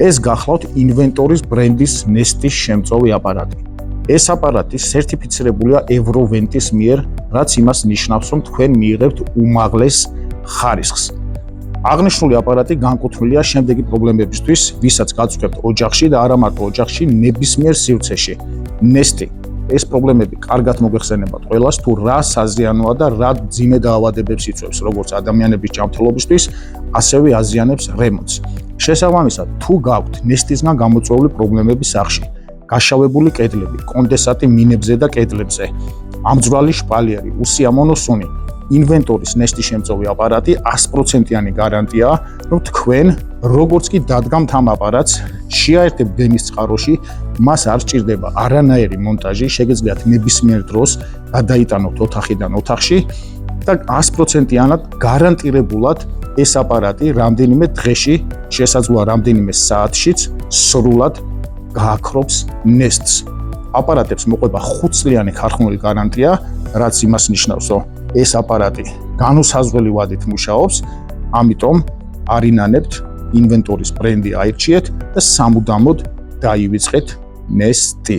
ეს გახლავთ ინვენტორის ბრენდის Nest-ის შემწოვი აპარატი. ეს აპარატი სერტიფიცირებულია Eurovent-ის მიერ, რაც იმას ნიშნავს, რომ თქვენ მიიღებთ უმაღლეს ხარისხს. აღნიშნული აპარატი განკუთვნილია შემდეგი პრობლემებისთვის, ვისაც გაწვდებთ ოჯახში და არა მარტო ოჯახში, ნებისმიერ სივრცეში. Nest-ი ეს პრობლემები კარგად მოგეხსენებათ ყველას, თუ რა საზიანოა და რა მძიმე დაავადებებს იწვევს, როგორც ადამიანების ჯანმრთელობისთვის, ასევე აზიანებს რემონტს. შესაბამისად, თუ გაქვთ Nest-ისგან გამოწვეული პრობლემები სახში, გაშავებული კედლები, კონდენსატი მინებზე და კედლებზე, ამძვრალი შპალიერი, უსიამოვნო სუნი, ინვენტორის Nest-ის შემწოვი აპარატი 100%-იანი გარანტიაა, რომ თქვენ როგორც კი დადგამთ ამ აპარატს, შეაერთებთ ბენის წყაროში, მას არ სჭირდება არანაირი მონტაჟი, შეგიძლიათ ნებისმიერ დროს გადაიტანოთ ოთახიდან ოთახში და 100%-იანად გარანტირებულად ეს აპარატი რამდენიმე დღეში, შესაძლოა რამდენიმე საათშიც სრულად გააქრობს Nest-ს. აპარატებს მოყვება 5 წლიანი ქარხნული გარანტია, რაც იმას ნიშნავს, რომ ეს აპარატი განუსაზღვრელი ვადით მუშაობს, ამიტომ არ ინანებთ ინვენტორის ბრენდი აირჩიეთ და სამუდამოდ დაივიწყეთ Nest-ი.